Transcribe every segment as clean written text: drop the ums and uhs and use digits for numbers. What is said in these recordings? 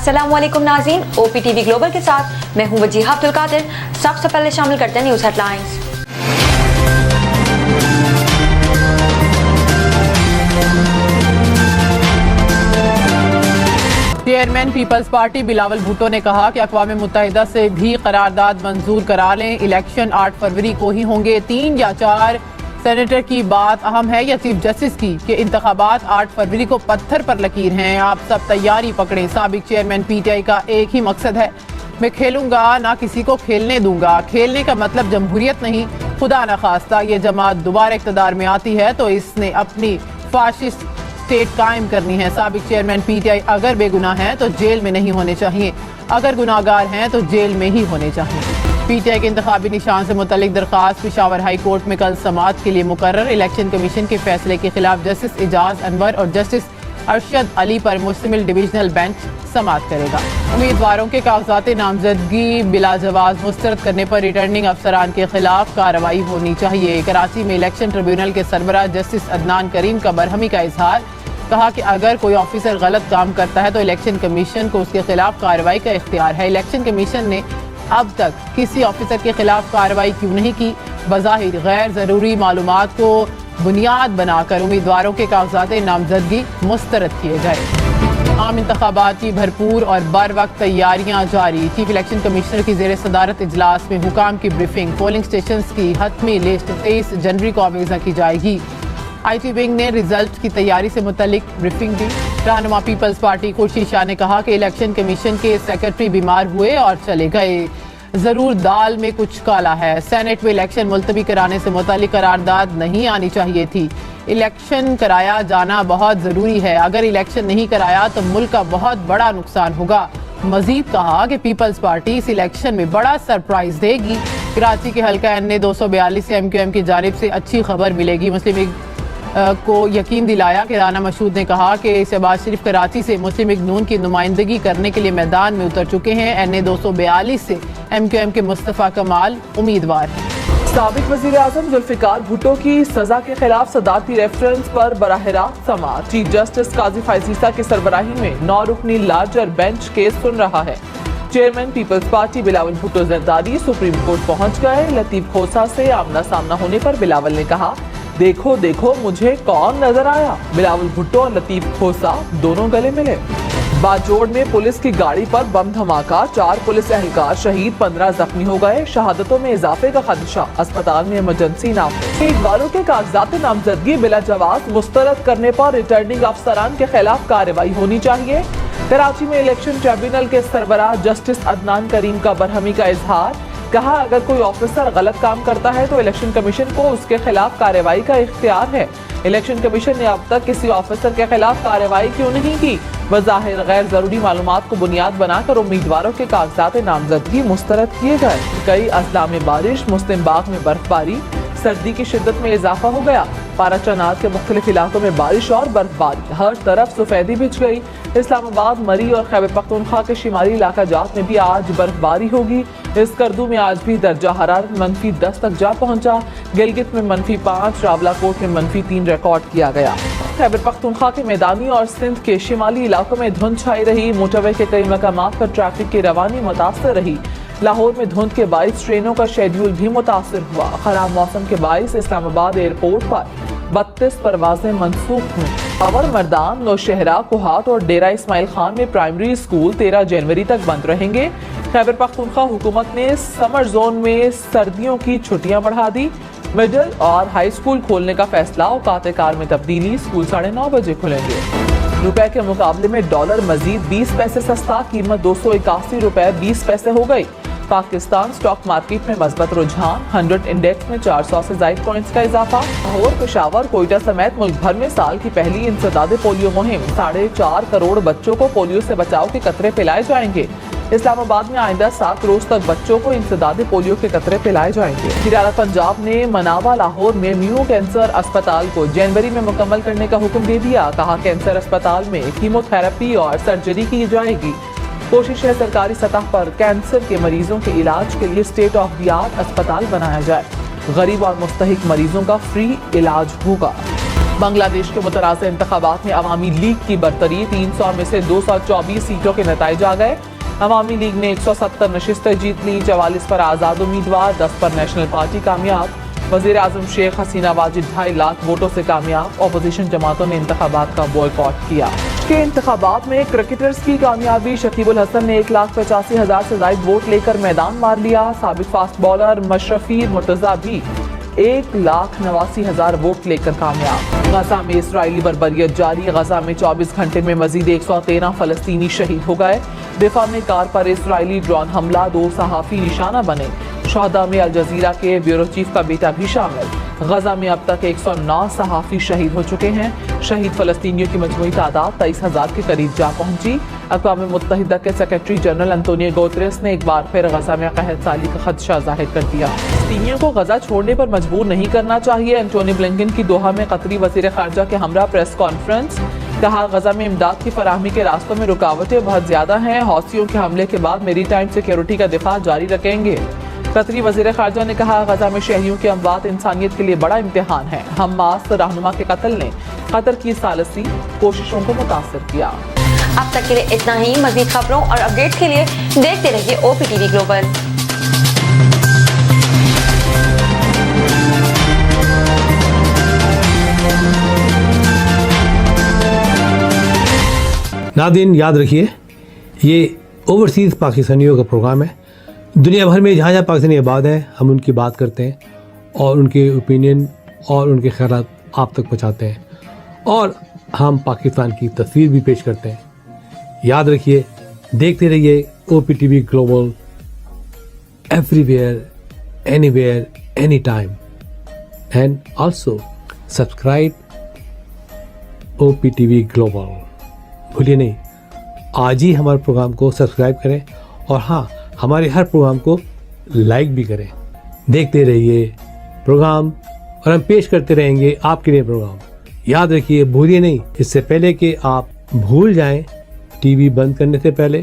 अस्सलाम वालेकुम नाज़रीन, OPTV ग्लोबल के साथ मैं हूं वजीहा अब्दुल कादिर। सबसे पहले शामिल करते हैं news headlines. Chairman Peoples Party Bilawal Bhutto ने कहा कि अक़वाम मुत्तहिदा से भी करारदाद मंजूर करा लें, इलेक्शन 8 फरवरी को ही होंगे। 3 या 4 सेनेटर की बात अहम है या चीफ जस्टिस की कि इंतखाबात 8 फरवरी को पत्थर पर लकीर हैं। आप सब तैयारी पकड़ें। साबिक चेयरमैन PTI का एक ही मकसद है, मैं खेलूंगा ना किसी को खेलने दूंगा। खेलने का मतलब जमहूरियत नहीं। खुदा न खास्ता ये जमात दोबारा इक़्तिदार में आती है तो इसने अपनी फाशिस्ट स्टेट कायम करनी है। साबिक चेयरमैन PTI अगर बेगुनाह हैं तो जेल में नहीं होने चाहिए, अगर गुनाहगार हैं तो जेल में ही होने चाहिए। PTI के इंतखाबी निशान से मुतल्लिक दरख्वास्त पेशावर हाई कोर्ट में कल समाअत के लिए मुकर्रर। इलेक्शन कमीशन के फैसले के खिलाफ जस्टिस एजाज अनवर और जस्टिस अरशद अली पर मुश्तमिल डिविजनल बेंच समाअत करेगा। उम्मीदवारों के कागजात नामजदगी बिला जवाज मुस्तरद करने पर रिटर्निंग अफसरान के खिलाफ कार्रवाई होनी चाहिए। कराची में इलेक्शन ट्रिब्यूनल के सरबराह जस्टिस अदनान करीम का बरहमी का इजहार। कहा कि अगर कोई ऑफिसर गलत काम करता है तो इलेक्शन कमीशन को उसके खिलाफ कार्रवाई का इख्तियार है। इलेक्शन कमीशन ने अब तक किसी ऑफिसर के खिलाफ कार्रवाई क्यों नहीं की? बज़ाहिर गैर ज़रूरी मालूमात को बुनियाद बनाकर उम्मीदवारों के कागजात नामजदगी मुस्तरद किए गए। आम इंतखाबात की भरपूर और बर वक्त तैयारियां जारी। चीफ इलेक्शन कमिश्नर की ज़ेर सदारत इजलास में हुकाम की ब्रीफिंग। पोलिंग स्टेशन की हतमी लिस्ट 23 जनवरी को आवेज़ा की जाएगी। IT विंग ने रिजल्ट की तैयारी से मुतल्लिक ब्रीफिंग दी। रहनुमा पीपल्स पार्टी खुर्शीद शाह ने कहा कि इलेक्शन कमीशन के सेक्रेटरी बीमार हुए और चले गए, जरूर दाल में कुछ काला है। सेनेट में इलेक्शन मुलतवी कराने से मुतल्लिक करारदाद नहीं आनी चाहिए थी। इलेक्शन कराया जाना बहुत जरूरी है, अगर इलेक्शन नहीं कराया तो मुल्क का बहुत बड़ा नुकसान होगा। मजीद कहा कि पीपल्स पार्टी इस इलेक्शन में बड़ा सरप्राइज देगी। कराची के हल्का NA 242 से MQM की जानिब से अच्छी खबर मिलेगी। मुस्लिम लीग को यकीन दिलाया कि राना मशहूद ने कहा कि शहबाज शरीफ कराची से मुस्लिम लीग नून की नुमाइंदगी करने के लिए मैदान में उतर चुके हैं। NA 242 से MQM के मुस्तफ़ा कमाल उम्मीदवार हैं। साबिक वज़ीर आज़म जुल्फ़िकार भुट्टो की सजा के खिलाफ सदारती रेफरेंस पर बराह रास्त समाअत। चीफ जस्टिस काजी फैज़ीसा की सरबराही में 9 रुकनी लार्जर बेंच केस सुन रहा है। Chairman Peoples Party Bilawal Bhutto Zardari Supreme Court पहुंच गए। लतीफ खोसा से आमना सामना होने पर बिलावल ने कहा, देखो देखो मुझे कौन नजर आया। बिलावल भुट्टो और लतीफ खोसा दोनों गले मिले। बाजोड़ में पुलिस की गाड़ी पर बम धमाका, 4 पुलिस एहलकार शहीद, 15 जख्मी हो गए। शहादतों में इजाफे का खदशा, अस्पताल में इमरजेंसी नाम। उम्मीदवारों के कागजात नामजदगी बिला जवाज मुस्तरद करने पर रिटर्निंग अफसरान के खिलाफ कार्रवाई होनी चाहिए। कराची में इलेक्शन ट्रिब्यूनल के सरबराह जस्टिस अदनान करीम का बरहमी का इजहार। कहा, अगर कोई ऑफिसर गलत काम करता है तो इलेक्शन कमीशन को उसके खिलाफ कार्रवाई का इख्तियार है। इलेक्शन कमीशन ने अब तक किसी ऑफिसर के खिलाफ कार्रवाई क्यों नहीं की? बज़ाहिर गैर जरूरी मालूमात को बुनियाद बनाकर उम्मीदवारों के कागजात नामजदगी मुस्तरद किए गए। कई अजला में बारिश, मुस्लिम बाग में बर्फबारी, सर्दी की शिद्दत में इजाफा हो गया। पाराचनात के मुख्तलिफ इलाकों में बारिश और बर्फबारी, हर तरफ सफेदी बिछ गई। इस्लामाबाद, मरी और खैबर पख्तूनख्वा के शिमाली इलाका जात में भी आज बर्फबारी होगी। इस करदू में आज भी दर्जा हरारत -10 तक जा पहुंचा। गिलगित में -5, रावलाकोट में -3 रिकॉर्ड किया गया। खैबर पख्तूनख्वा के मैदानी और सिंध के शिमाली इलाकों में धुंध छाई रही। मोटरवे के कई मकामात पर ट्रैफिक की रवानी मुतासर रही। लाहौर में धुंध के बाइस ट्रेनों का शेड्यूल भी मुतासर हुआ। खराब मौसम के बाइस इस्लामाबाद एयरपोर्ट पर 32 परवाजें मनसूख हुई। अवर मर्दान, नौशहरा, कोहाट और डेरा इस्माइल खान में प्राइमरी स्कूल 13 जनवरी तक बंद रहेंगे। खैबर पख्तूनख्वा हुकूमत ने समर जोन में सर्दियों की छुट्टियां बढ़ा दी। मिडिल और हाई स्कूल खोलने का फैसला। औकात कार में तब्दीली, स्कूल 9:30 बजे खुलेंगे। रुपए के मुकाबले में डॉलर मजीद 20 पैसे सस्ता, कीमत 281 रुपए 20 पैसे हो गई। पाकिस्तान स्टॉक मार्केट में मजबूत रुझान, 100 इंडेक्स में 400 से ज्यादा पॉइंट्स का इजाफा। लाहौर, पेशावर, कोयटा समेत मुल्क भर में साल की पहली इंसदादे पोलियो मुहिम। 4.5 करोड़ बच्चों को पोलियो से बचाव के कतरे पिलाए जाएंगे। इस्लामाबाद में आइंदा 7 रोज तक बच्चों को इंसदादे पोलियो के कतरे पिलाए जाएंगे। हिराला पंजाब ने मनावा लाहौर में म्यू कैंसर अस्पताल को जनवरी में मुकम्मल करने का हुक्म दे दिया। कहा, कैंसर अस्पताल में कीमोथेरेपी और सर्जरी की जाएगी। कोशिश है सरकारी सतह पर कैंसर के मरीजों के इलाज के लिए स्टेट ऑफ द आर्ट अस्पताल बनाया जाए। गरीब और मुस्तहिक मरीजों का फ्री इलाज होगा। بنگلہ دیش کے متنازع انتخابات میں عوامی لیگ کی برتری، 300 میں سے 224 سیٹوں کے نتائج آ گئے۔ عوامی لیگ نے 170 نشستیں جیت لی، 44 پر آزاد امیدوار، 10 پر نیشنل پارٹی کامیاب۔ وزیر اعظم شیخ حسینہ واجد 2.5 لاکھ ووٹوں سے کامیاب۔ اپوزیشن جماعتوں نے انتخابات کا بوائیکاٹ کیا۔ کے انتخابات میں کرکٹرز کی کامیابی، شکیب الحسن نے 1,85,000 سے زائد ووٹ لے کر میدان مار لیا۔ سابق فاسٹ بالر مشرفی مرتضیٰ بھی 1,89,000 ووٹ لے کر کامیاب۔ غزہ میں اسرائیلی بربریت جاری، غزہ میں 24 گھنٹے میں مزید 113 فلسطینی شہید ہو گئے۔ دفاع میں کار پر اسرائیلی ڈرون حملہ، 2 صحافی نشانہ بنے۔ شہداء میں الجزیرہ کے بیورو چیف کا بیٹا بھی شامل۔ غزہ میں اب تک 109 صحافی شہید ہو چکے ہیں۔ شہید فلسطینیوں کی مجموعی تعداد 23,000 کے قریب جا پہنچی۔ اقوام متحدہ کے سیکرٹری جنرل انطونیو گوتریس نے ایک بار پھر غزہ میں قحط سالی کا خدشہ ظاہر کر دیا۔ فلسطینیوں کو غزہ چھوڑنے پر مجبور نہیں کرنا چاہیے۔ انٹونی بلنکن کی دوحہ میں قطری وزیر خارجہ کے ہمراہ پریس کانفرنس، کہا غزہ میں امداد کی فراہمی کے راستوں میں رکاوٹیں بہت زیادہ ہیں۔ حوثیوں کے حملے کے بعد میری ٹائم سیکیورٹی کا دفاع جاری رکھیں گے۔ قطری وزیر خارجہ نے کہا غزہ میں شہریوں کی اموات انسانیت کے لیے بڑا امتحان ہے۔ حماس رہنما کے قتل نے قطر کی ثالثی کوششوں کو متاثر کیا۔ اب تک کے لیے اتنا ہی۔ مزید خبروں اور اپڈیٹ کے لیے دیکھتے رہیے OPTV گلوبل۔ ناظرین یاد رکھیے، یہ اوورسیز پاکستانیوں کا پروگرام ہے۔ دنیا بھر میں جہاں جہاں پاکستانی آباد ہیں ہم ان کی بات کرتے ہیں اور ان کے اوپینین اور ان کے خیالات آپ تک پہنچاتے ہیں، اور ہم پاکستان کی تصویر بھی پیش کرتے ہیں۔ یاد رکھیے، دیکھتے رہیے OPTV global, everywhere, anywhere, any time, and also subscribe OPTV global. بھولیے نہیں، آج ہی ہمارے پروگرام کو سبسکرائب کریں، اور ہاں، ہمارے ہر پروگرام کو لائک بھی کریں۔ دیکھتے رہیے پروگرام، اور ہم پیش کرتے رہیں گے آپ کے لیے پروگرام۔ یاد رکھیے، بھولیے نہیں، اس سے پہلے کہ آپ بھول جائیں، ٹی وی بند کرنے سے پہلے،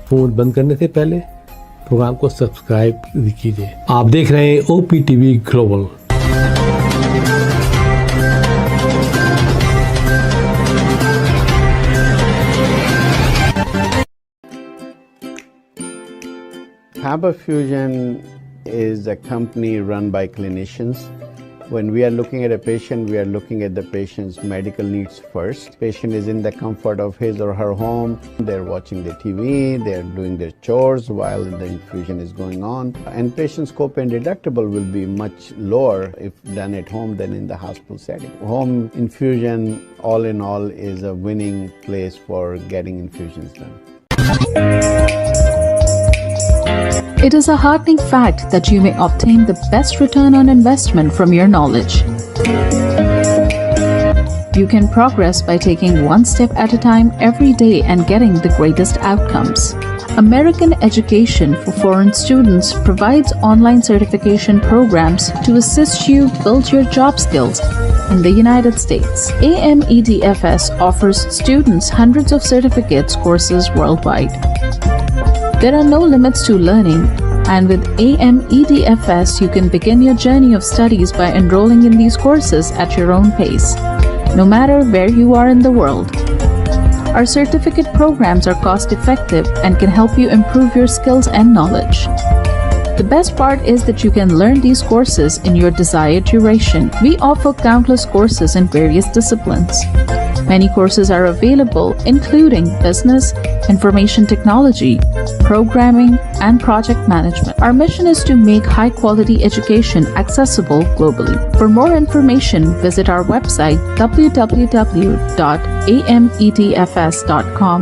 فون بند کرنے سے پہلے پروگرام کو سبسکرائب کیجیے۔ آپ دیکھ رہے ہیں OPTV global. Faber Fusion is a company run by clinicians. When we are looking at a patient, we are looking at the patient's medical needs first. Patient is in the comfort of his or her home. They're watching the TV, they're doing their chores while the infusion is going on. And patient's copay and deductible will be much lower if done at home than in the hospital setting. Home infusion, all in all, is a winning place for getting infusions done. It is a heartening fact that you may obtain the best return on investment from your knowledge. You can progress by taking one step at a time every day and getting the greatest outcomes. American Education for Foreign Students provides online certification programs to assist you build your job skills in the United States. AMEDFS offers students hundreds of certificates courses worldwide. There are no limits to learning, and with AMEDFS you can begin your journey of studies by enrolling in these courses at your own pace, no matter where you are in the world. Our certificate programs are cost-effective and can help you improve your skills and knowledge. The best part is that you can learn these courses in your desired duration. We offer countless courses in various disciplines. Many courses are available, including business, information technology, programming, and project management. Our mission is to make high-quality education accessible globally. For more information, visit our website www.amedfs.com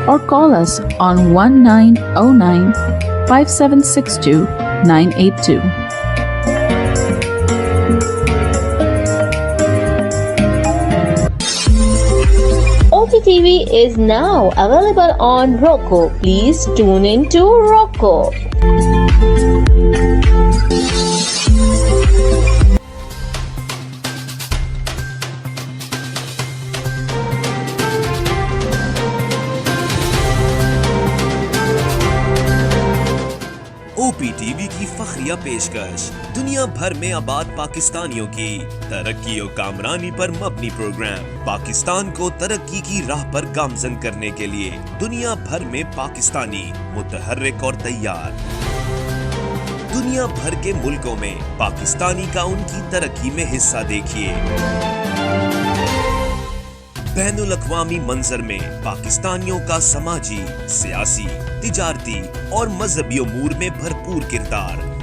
or call us on 1909-5762-982. OPTV is now available on Roku. Please tune in to Roku. OPTV کی فخریہ पेशकश दुनिया भर में आबाद पाकिस्तानियों की तरक्की और कामरानी पर मबनी प्रोग्राम पाकिस्तान को तरक्की की राह पर गामजन करने के लिए दुनिया भर में पाकिस्तानी मुतहर्रिक और तैयार। दुनिया भर के मुल्कों में पाकिस्तानी का उनकी तरक्की में हिस्सा देखिए। बैनुल अक़वामी मंजर में पाकिस्तानियों का समाजी, सियासी, तिजारती और मजहबी उमूर में भरपूर किरदार।